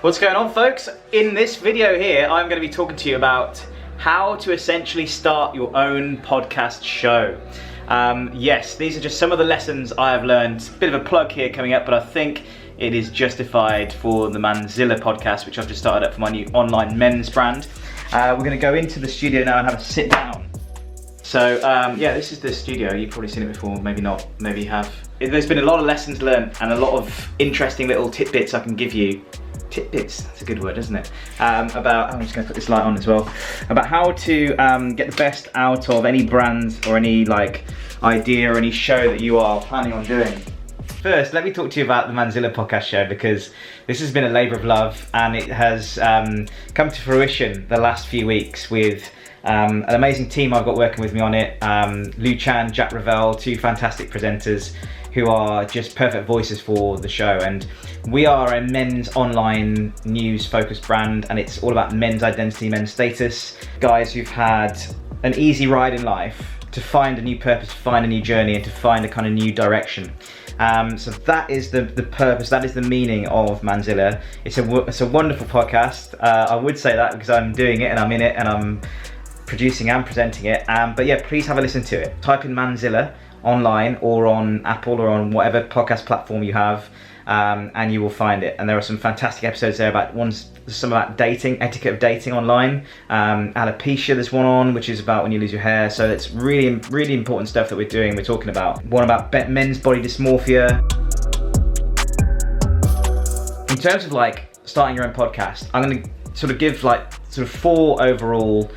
What's going on, folks? In this video here, I'm going to be talking to you about how to essentially start your own podcast show. Yes, these are just some of the lessons I have learned. A bit of a plug here coming up, but I think it is justified for the MANZILLA podcast, which I've just started up for my new online men's brand. We're going to go into the studio now and have a sit down. So yeah, this is the studio. You've probably seen it before, maybe not, maybe you have. There's been a lot of lessons learned and a lot of interesting little tidbits I can give you. Tidbits, that's a good word, isn't it? About, I'm just going to put this light on as well, about how to get the best out of any brand or any like idea or any show that you are planning on doing. First, let me talk to you about the MANZILLA podcast show, because this has been a labour of love and it has come to fruition the last few weeks with an amazing team I've got working with me on it. Lou Chan, Jack Ravel, two fantastic presenters who are just perfect voices for the show. And we are a men's online news focused brand, and it's all about men's identity, men's status. Guys who've had an easy ride in life to find a new purpose, to find a new journey, and to find a kind of new direction. So that is the purpose, that is the meaning of MANZILLA. It's a wonderful podcast. I would say that because I'm doing it and I'm in it and I'm producing and presenting it. But yeah, please have a listen to it. Type in MANZILLA online or on Apple or on whatever podcast platform you have, and you will find it. And there are some fantastic episodes there about some about dating, etiquette of dating online. Alopecia, there's one on, which is about when you lose your hair. So it's really, really important stuff that we're doing. We're talking about one about men's body dysmorphia. In terms of like starting your own podcast, I'm going to sort of give like sort of 4 overall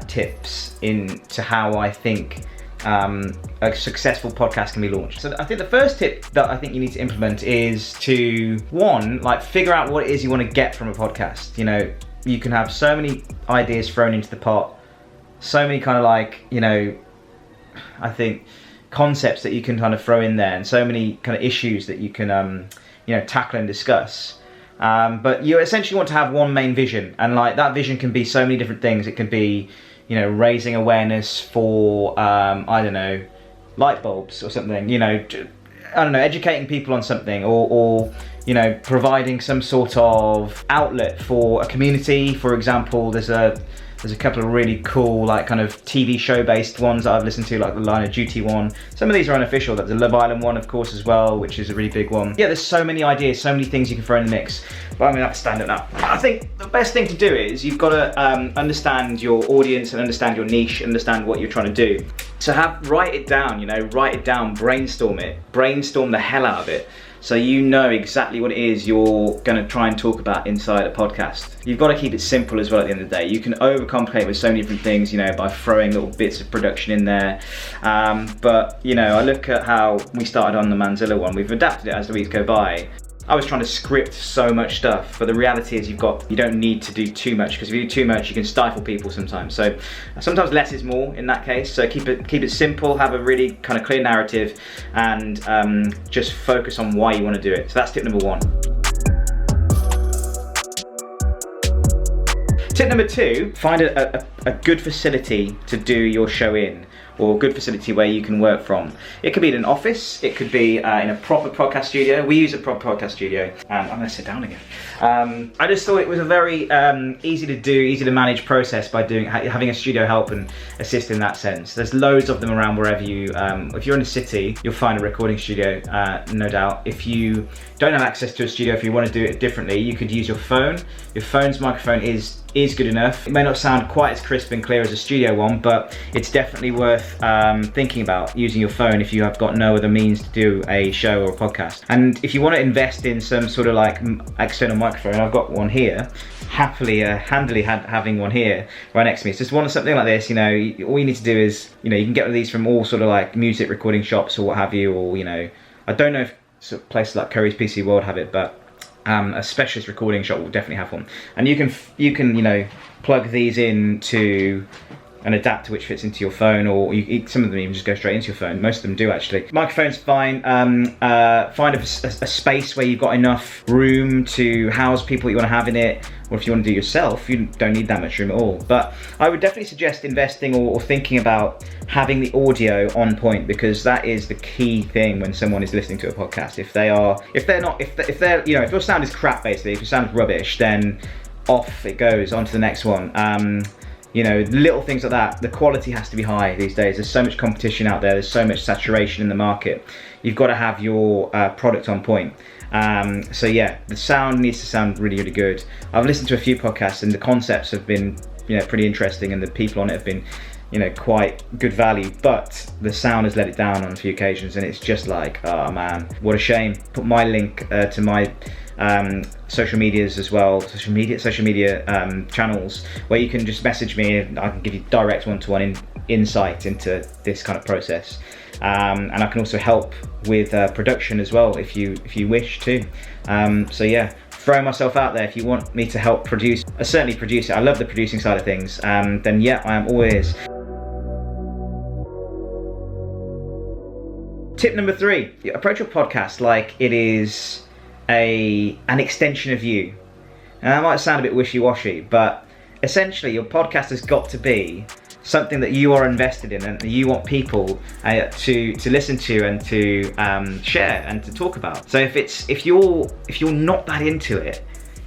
tips into how I think a successful podcast can be launched. So I think the first tip that I think you need to implement is to, one, like figure out what it is you want to get from a podcast. You know, you can have so many ideas thrown into the pot, so many kind of like, you know, I think concepts that you can kind of throw in there, and so many kind of issues that you can, you know, tackle and discuss. But you essentially want to have one main vision, and like that vision can be so many different things. It can be, you know, raising awareness for, I don't know, light bulbs or something, you know, I don't know, educating people on something, or you know, providing some sort of outlet for a community. For example, there's a couple of really cool, like kind of TV show based ones that I've listened to, like the Line of Duty one. Some of these are unofficial. There's a Love Island one, of course, as well, which is a really big one. Yeah, there's so many ideas, so many things you can throw in the mix. But I'm gonna have to stand up now. I think the best thing to do is you've got to understand your audience and understand your niche, understand what you're trying to do. So write it down, you know, write it down, brainstorm it, brainstorm the hell out of it, so you know exactly what it is you're going to try and talk about inside a podcast. You've got to keep it simple as well at the end of the day. You can overcomplicate it with so many different things, you know, by throwing little bits of production in there. But, you know, I look at how we started on the MANZILLA one. We've adapted it as the weeks go by. I was trying to script so much stuff, but the reality is you don't need to do too much, because if you do too much, you can stifle people sometimes. So sometimes less is more in that case. So keep it simple, have a really kind of clear narrative, and just focus on why you want to do it. So that's tip number 1. Tip number 2, find a good facility to do your show in, or a good facility where you can work from. It could be in an office, it could be in a proper podcast studio. We use a proper podcast studio. I'm gonna sit down again. I just thought it was a very easy to do, easy to manage process by having a studio help and assist in that sense. There's loads of them around wherever you, if you're in a city, you'll find a recording studio, no doubt. If you don't have access to a studio, if you want to do it differently, you could use your phone. Your phone's microphone is good enough. It may not sound quite as crisp and clear as a studio one, but it's definitely worth thinking about using your phone if you have got no other means to do a show or a podcast. And if you want to invest in some sort of like external microphone, I've got one here, handily having one here right next to me. It's just something like this, you know, all you need to do is, you know, you can get one of these from all sort of like music recording shops or what have you, or, you know, I don't know if sort of places like Curry's PC World have it, but a specialist recording shop will definitely have one. And you can you know, plug these into an adapter which fits into your phone, or some of them even just go straight into your phone. Most of them do actually. Microphone's fine. Find a space where you've got enough room to house people you want to have in it, or if you want to do it yourself, you don't need that much room at all. But I would definitely suggest investing or thinking about having the audio on point, because that is the key thing when someone is listening to a podcast. If your sound is crap, basically, if your sound is rubbish, then off it goes, on to the next one. Little things like that. The quality has to be high these days. There's so much competition out there. There's so much saturation in the market. You've got to have your product on point. So yeah, the sound needs to sound really, really good. I've listened to a few podcasts and the concepts have been, pretty interesting, and the people on it have been, quite good value, but the sound has let it down on a few occasions, and it's just like, oh man, what a shame. Put my link to my social medias as well, social media channels, where you can just message me and I can give you direct one-to-one insight into this kind of process, and I can also help with production as well if you wish to. So yeah, throw myself out there. If you want me to help produce, I certainly produce it. I love the producing side of things. Then yeah, I am all ears. Tip number 3, approach your podcast like it is an extension of you. And that might sound a bit wishy-washy, but essentially your podcast has got to be something that you are invested in and you want people to listen to and to share and to talk about. So if you're not that into it,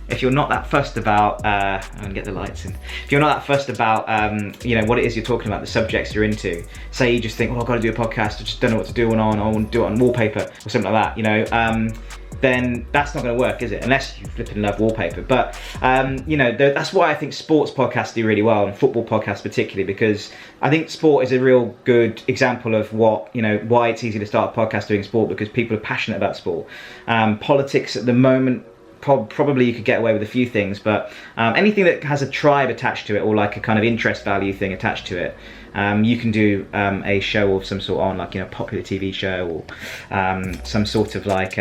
if you're not that fussed about, I'm gonna get the lights in. If you're not that fussed about, what it is you're talking about, the subjects you're into. Say you just think, I've got to do a podcast, I just don't know what to do I want to do it on wallpaper or something like that, then that's not going to work, is it? Unless you flipping love wallpaper. But that's why I think sports podcasts do really well, and football podcasts particularly, because I think sport is a real good example of why it's easy to start a podcast doing sport, because people are passionate about sport. Politics at the moment, probably you could get away with a few things, but anything that has a tribe attached to it, or like a kind of interest value thing attached to it, you can do a show of some sort on, like a popular TV show, or some sort of like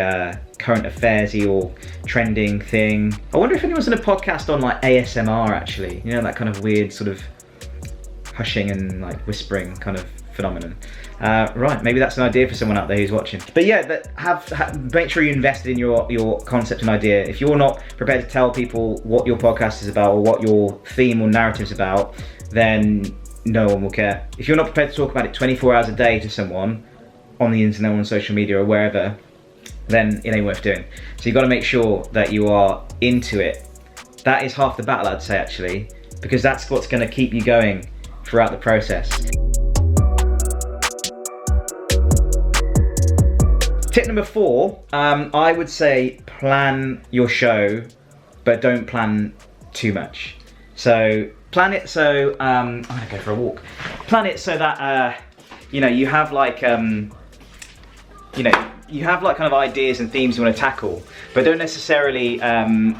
current affairsy or trending thing. I wonder if anyone's done a podcast on like ASMR actually, that kind of weird sort of hushing and like whispering kind of phenomenon. Right, maybe that's an idea for someone out there who's watching. But yeah, make sure you invested in your concept and idea. If you're not prepared to tell people what your podcast is about or what your theme or narrative is about, then no one will care. If you're not prepared to talk about it 24 hours a day to someone on the internet or on social media or wherever, then it ain't worth doing. So you've got to make sure that you are into it. That is half the battle, I'd say, actually, because that's what's going to keep you going throughout the process. Tip number 4, I would say plan your show, but don't plan too much. So plan it so, I'm gonna go for a walk. Plan it so that, you have like, you have like kind of ideas and themes you want to tackle, but don't necessarily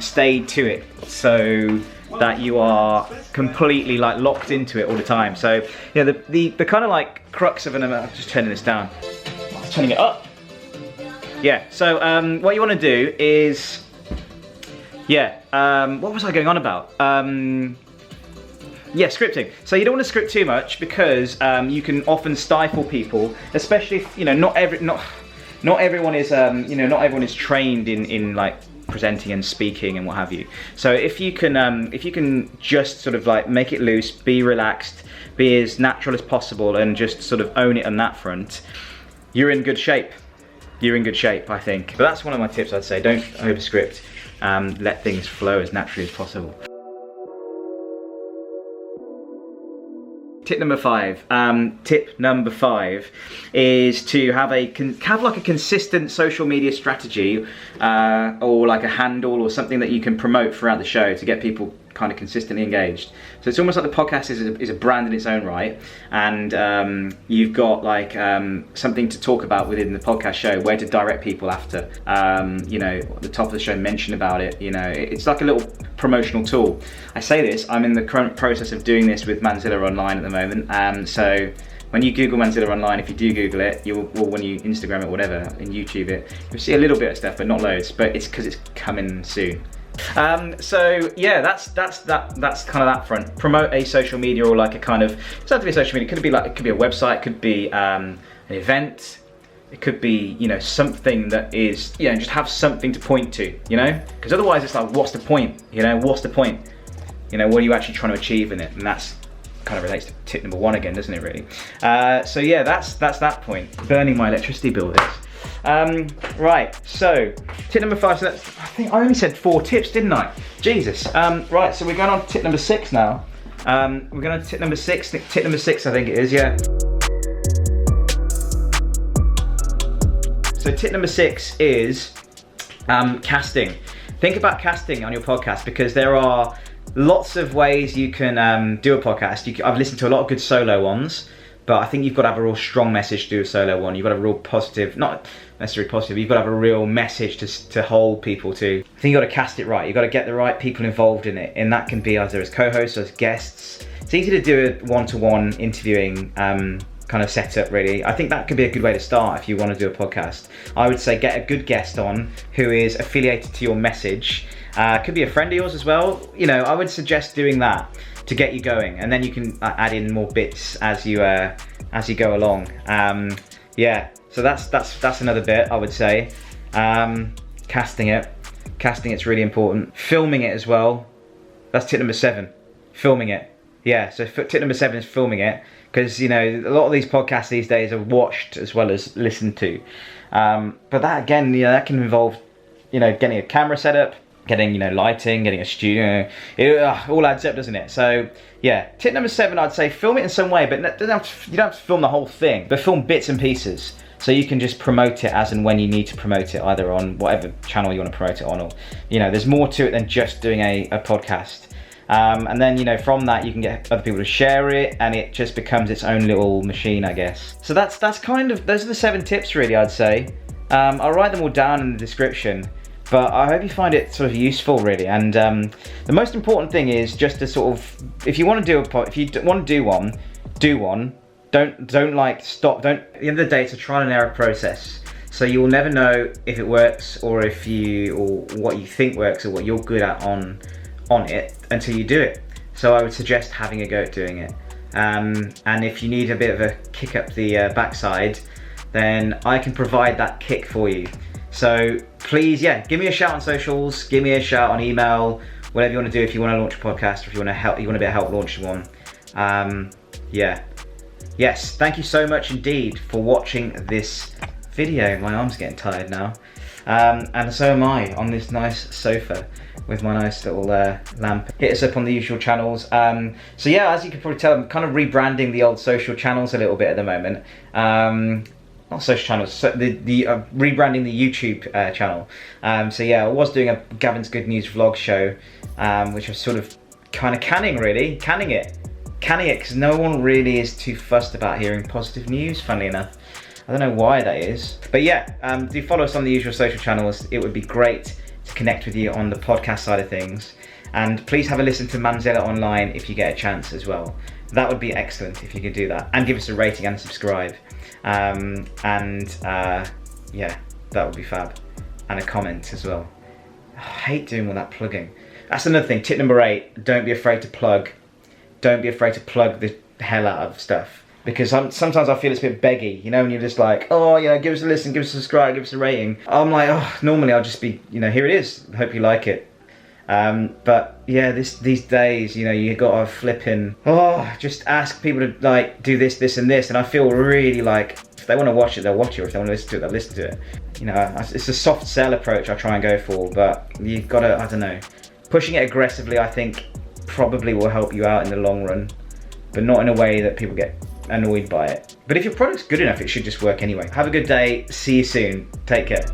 stay to it so that you are completely like locked into it all the time. So, the kind of like crux of I'm just turning this down, turning it up. Yeah, so what you want to do is, what was I going on about? Scripting. So you don't want to script too much, because you can often stifle people, especially if, not everyone is trained in like presenting and speaking and what have you. So if you can just sort of like make it loose, be relaxed, be as natural as possible, and just sort of own it on that front, you're in good shape. I think. But that's one of my tips, I'd say. Don't overscript. Let things flow as naturally as possible. Tip number 5. Tip number 5 is to have like a consistent social media strategy, or like a handle or something that you can promote throughout the show to get people kind of consistently engaged. So it's almost like the podcast is a brand in its own right, and you've got like something to talk about within the podcast show, where to direct people after, at the top of the show, mention about it. It's like a little promotional tool. I say this, I'm in the current process of doing this with MANZILLA Online at the moment, so when you Google MANZILLA Online, if you do Google it, when you Instagram it or whatever, and YouTube it, you'll see a little bit of stuff, but not loads. But it's because it's coming soon. So yeah, that's kind of that front. Promote a social media, or like a kind of, it doesn't have to be a social media. It could be a website, it could be an event. It could be, you know, something that is, you know, just have something to point to, you know? Because otherwise it's like, what's the point? You know, what's the point? You know, what are you actually trying to achieve in it? And that's kind of relates to tip number 1 again, doesn't it, really? So yeah, that's that point. Burning my electricity bill is. Right, so tip number 5. So that's, I think I only said 4 tips, didn't I? Jesus. Right, so we're going on to tip number 6 now. We're going to tip number 6. Tip number 6, I think it is, yeah. So tip number 6 is casting. Think about casting on your podcast, because there are lots of ways you can do a podcast. I've listened to a lot of good solo ones, but I think you've got to have a real strong message to do a solo one. You've got to have a real positive, not necessarily positive, you've got to have a real message to hold people to. I think you've got to cast it right. You've got to get the right people involved in it, and that can be either as co-hosts or as guests. It's easy to do a one-to-one interviewing kind of setup, really. I think that could be a good way to start if you want to do a podcast. I would say get a good guest on who is affiliated to your message. Could be a friend of yours as well. You know, I would suggest doing that to get you going, and then you can add in more bits as you go along. Yeah, so that's another bit I would say. Casting it's really important. Filming it as well. That's tip number 7. Filming it. Yeah, so tip number 7 is filming it, because, you know, a lot of these podcasts these days are watched as well as listened to. But that, again, you know, that can involve, you know, getting a camera set up, getting, you know, lighting, getting a studio. It all adds up, doesn't it? So yeah, tip number 7, I'd say film it in some way, but you don't have to film the whole thing, but film bits and pieces. So you can just promote it as and when you need to promote it, either on whatever channel you want to promote it on, or, you know, there's more to it than just doing a podcast. And then, you know, from that you can get other people to share it, and it just becomes its own little machine, I guess. So that's kind of, those are the 7 tips, really, I'd say. I'll write them all down in the description, but I hope you find it sort of useful, really. And the most important thing is just to sort of, if you want to do one, do one. Don't like stop. Don't. At the end of the day, it's a trial and error process. So you will never know if it works, or what you think works, or what you're good at on it until you do it. So I would suggest having a go at doing it. And if you need a bit of a kick up the backside, then I can provide that kick for you. So please, yeah, give me a shout on socials, give me a shout on email, whatever you want to do if you want to launch a podcast, or if you want a bit of help launching one. Yeah. Yes, thank you so much indeed for watching this video. My arm's getting tired now. And so am I, on this nice sofa with my nice little lamp. Hit us up on the usual channels. So yeah, as you can probably tell, I'm kind of rebranding the old social channels a little bit at the moment. Not social channels, so rebranding the YouTube channel. So yeah, I was doing a Gavin's Good News vlog show, which was sort of kind of canning it, because no one really is too fussed about hearing positive news, funnily enough. I don't know why that is. But yeah, do follow us on the usual social channels. It would be great to connect with you on the podcast side of things. And please have a listen to MANZILLA online if you get a chance as well. That would be excellent if you could do that. And give us a rating and subscribe. Yeah, that would be fab. And a comment as well. I hate doing all that plugging. That's another thing, tip number 8, don't be afraid to plug. Don't be afraid to plug the hell out of stuff. Because sometimes I feel it's a bit beggy, you know, when you're just like, oh, you know, give us a listen, give us a subscribe, give us a rating. I'm like, oh, normally I'll just be, you know, here it is, hope you like it. But yeah, these days, you know, you gotta just ask people to like do this, this and this, and I feel really like, if they wanna watch it, they'll watch it, or if they wanna listen to it, they'll listen to it. You know, it's a soft sell approach I try and go for, but you've gotta, I don't know, pushing it aggressively, I think, probably will help you out in the long run, but not in a way that people get annoyed by it. But if your product's good enough, it should just work anyway. Have a good day, see you soon, take care.